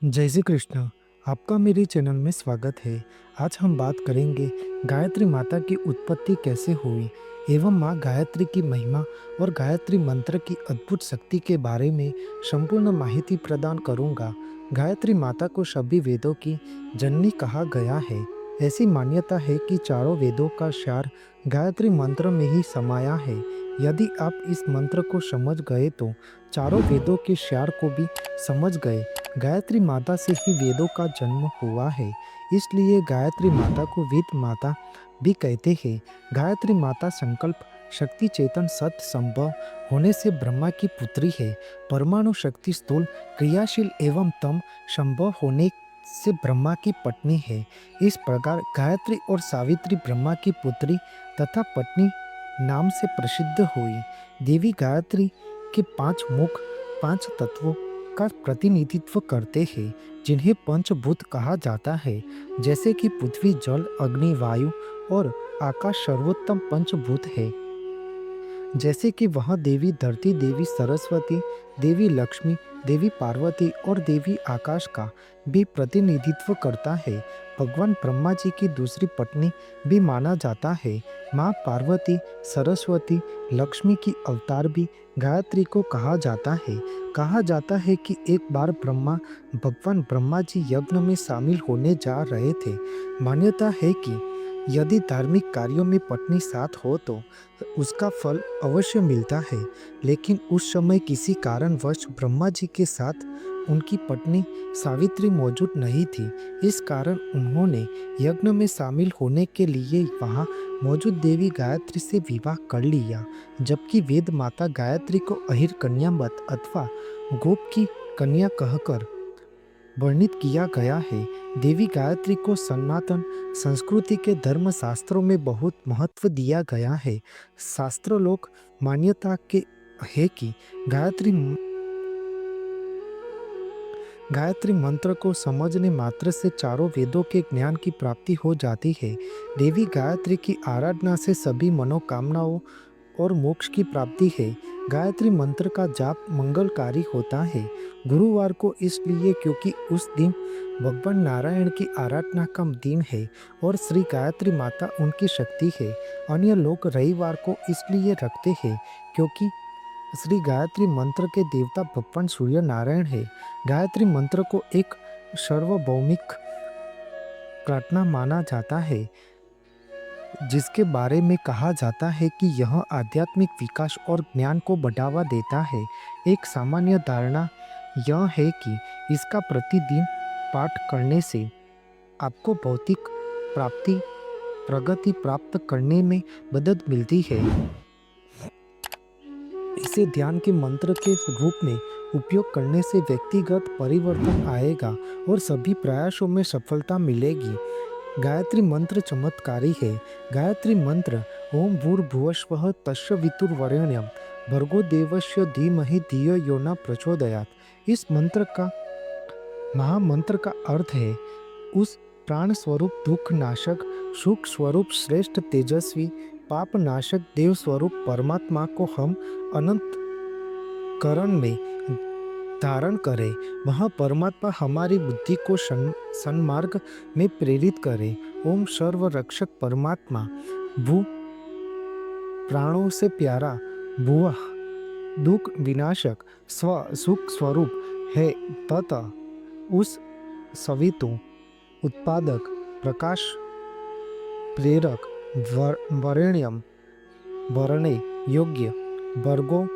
जय श्री कृष्ण। आपका मेरे चैनल में स्वागत है। आज हम बात करेंगे गायत्री माता की उत्पत्ति कैसे हुई एवं माँ गायत्री की महिमा और गायत्री मंत्र की अद्भुत शक्ति के बारे में संपूर्ण माहिती प्रदान करूंगा। गायत्री माता को सभी वेदों की जननी कहा गया है। ऐसी मान्यता है कि चारों वेदों का सार गायत्री मंत्र में ही समाया है। यदि आप इस मंत्र को समझ गए तो चारों वेदों के सार को भी समझ गए। गायत्री माता से ही वेदों का जन्म हुआ है, इसलिए गायत्री माता को वेद माता भी कहते हैं। गायत्री माता संकल्प शक्ति चेतन सत्य संभव होने से ब्रह्मा की पुत्री है। परमाणु शक्ति स्थूल क्रियाशील एवं तम संभव होने से ब्रह्मा की पत्नी है। इस प्रकार गायत्री और सावित्री ब्रह्मा की पुत्री तथा पत्नी नाम से प्रसिद्ध हुई। देवी गायत्री के 5 मुख 5 तत्वों का प्रतिनिधित्व करते हैं, जिन्हें पंचभूत कहा जाता है। जैसे कि पृथ्वी जल अग्नि वायु और आकाश सर्वोत्तम पंचभूत है। जैसे कि वह देवी धरती देवी सरस्वती देवी लक्ष्मी देवी पार्वती और देवी आकाश का भी प्रतिनिधित्व करता है। भगवान ब्रह्मा जी की दूसरी पत्नी भी माना जाता है। माँ पार्वती सरस्वती लक्ष्मी की अवतार भी गायत्री को कहा जाता है। कहा जाता है कि एक बार भगवान ब्रह्मा जी यज्ञ में शामिल होने जा रहे थे। मान्यता है कि यदि धार्मिक कार्यों में पत्नी साथ हो तो उसका फल अवश्य मिलता है। लेकिन उस समय किसी कारणवश ब्रह्मा जी के साथ उनकी पत्नी सावित्री मौजूद नहीं थी। इस कारण उन्होंने यज्ञ में शामिल होने के लिए वहां मौजूद देवी गायत्री से विवाह कर लिया। जबकि वेद माता गायत्री को अहिर कन्यावत अथवा गोप की कन्या कहकर वर्णित किया गया है। देवी गायत्री को सनातन संस्कृति के धर्म शास्त्रों में बहुत महत्व दिया गया है। शास्त्रोलोक मान्यता के है कि गायत्री मंत्र को समझने मात्र से चारों वेदों के ज्ञान की प्राप्ति हो जाती है। देवी गायत्री की आराधना से सभी मनोकामनाओं और मोक्ष की प्राप्ति है। गायत्री मंत्र का जाप मंगलकारी होता है। गुरुवार को इसलिए क्योंकि उस दिन भगवान नारायण की आराधना का दिन है और श्री गायत्री माता उनकी शक्ति है। अन्य लोग रविवार को इसलिए रखते हैं क्योंकि श्री गायत्री मंत्र के देवता भगवान सूर्य नारायण है। गायत्री मंत्र को एक सार्वभौमिक प्रार्थना माना जाता है, जिसके बारे में कहा जाता है कि यह आध्यात्मिक विकास और ज्ञान को बढ़ावा देता है। एक सामान्य धारणा यह है कि इसका प्रतिदिन पाठ करने से आपको भौतिक प्राप्ति प्रगति प्राप्त करने में मदद मिलती है। इसे ध्यान के मंत्र के रूप में उपयोग करने से व्यक्तिगत परिवर्तन आएगा और सभी प्रयासों में सफलता मिलेगी। गायत्री मंत्र चमत्कारी है। गायत्री मंत्र ओम भूर्भुवस्वः तस्य वितुर्वरेण्यं भर्गो देवस्य धीमहि धियो यो न प्रचोदयात्। इस मंत्र का महामंत्र का अर्थ है उस प्राण स्वरूप दुख नाशक सुख स्वरूप श्रेष्ठ तेजस्वी पाप नाशक देव स्वरूप परमात्मा को हम अनंत करण में धारण करें। वह परमात्मा हमारी बुद्धि को सन्मार्ग में प्रेरित करे। ओम सर्व रक्षक परमात्मा भू प्राणों से प्यारा भुवः दुख विनाशक स्व सुख स्वरूप है तथा उस सवितु उत्पादक प्रकाश प्रेरक वरेण्यम वरणे योग्य वर्गो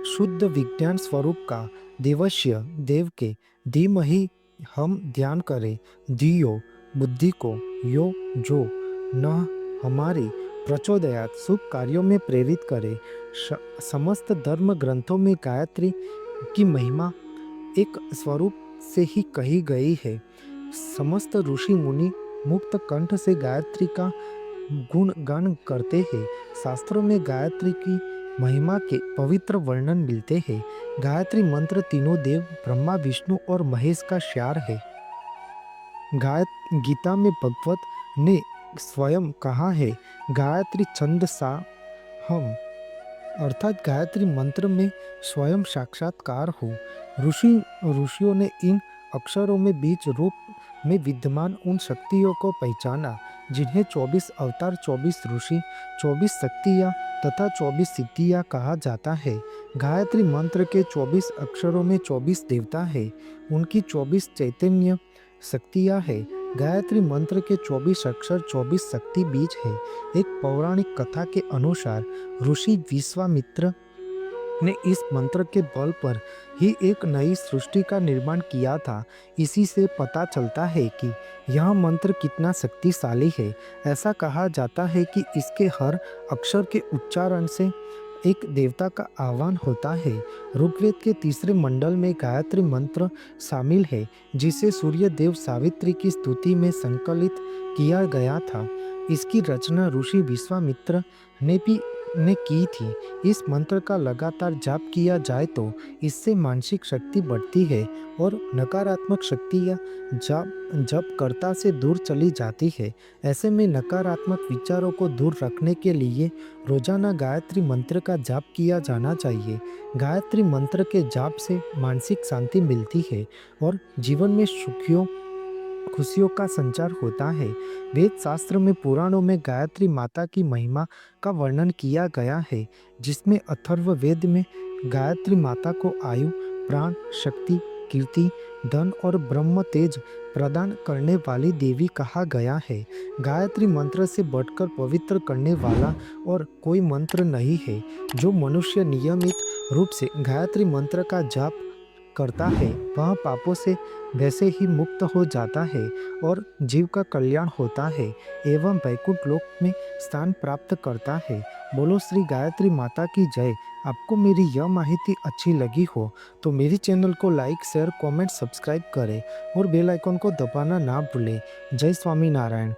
शुद्ध विज्ञान स्वरूप का देवस्य देव के धीमहि हम ध्यान करें। धियो बुद्धि को यो जो न हमारी प्रचोदयात शुभ कार्यों में प्रेरित करे। समस्त धर्म ग्रंथों में गायत्री की महिमा एक स्वरूप से ही कही गई है। समस्त ऋषि मुनि मुक्त कंठ से गायत्री का गुणगान करते हैं। शास्त्रों में गायत्री की महिमा के पवित्र वर्णन मिलते हैं। गायत्री मंत्र तीनों देव ब्रह्मा विष्णु और महेश का सार है। गीता में भगवत ने स्वयं कहा है गायत्री छंद सा हम, अर्थात गायत्री मंत्र में स्वयं साक्षात्कार हो। ऋषियों ने इन अक्षरों में बीज रूप में विद्यमान उन शक्तियों को पहचाना जिन्हें 24 अवतार, 24 ऋषि, 24 शक्तियाँ तथा 24 सिद्धियाँ कहा जाता है। गायत्री मंत्र के 24 अक्षरों में 24 देवता है, उनकी 24 चैतन्य शक्तियाँ है। गायत्री मंत्र के 24 अक्षर 24 शक्ति बीज है। एक पौराणिक कथा के अनुसार ऋषि विश्वामित्र ने इस मंत्र के बल पर ही एक नई सृष्टि का निर्माण किया था। इसी से पता चलता है कि यह मंत्र कितना शक्तिशाली है। ऐसा कहा जाता है कि इसके हर अक्षर के उच्चारण से एक देवता का आह्वान होता है। ऋग्वेद के तीसरे मंडल में गायत्री मंत्र शामिल है, जिसे सूर्य देव सावित्री की स्तुति में संकलित किया गया था। इसकी रचना ऋषि विश्वामित्र ने की थी। इस मंत्र का लगातार जाप किया जाए तो इससे मानसिक शक्ति बढ़ती है और नकारात्मक शक्तियाँ जपकर्ता से दूर चली जाती है। ऐसे में नकारात्मक विचारों को दूर रखने के लिए रोजाना गायत्री मंत्र का जाप किया जाना चाहिए। गायत्री मंत्र के जाप से मानसिक शांति मिलती है और जीवन में खुशियों का संचार होता है। वेद शास्त्र में पुराणों में गायत्री माता की महिमा का वर्णन किया गया है, जिसमें अथर्ववेद में गायत्री माता को आयु, प्राण, शक्ति, कीर्ति, धन और ब्रह्म तेज प्रदान करने वाली देवी कहा गया है। गायत्री मंत्र से बढ़कर पवित्र करने वाला और कोई मंत्र नहीं है। जो मनुष्य नियमित रूप से गायत्री मंत्र का जाप करता है वह पापों से वैसे ही मुक्त हो जाता है और जीव का कल्याण होता है एवं वैकुंठ लोक में स्थान प्राप्त करता है। बोलो श्री गायत्री माता की जय। आपको मेरी यह माहिती अच्छी लगी हो तो मेरी चैनल को लाइक, शेयर, कमेंट, सब्सक्राइब करें और बेल आइकन को दबाना ना भूलें। जय स्वामी नारायण।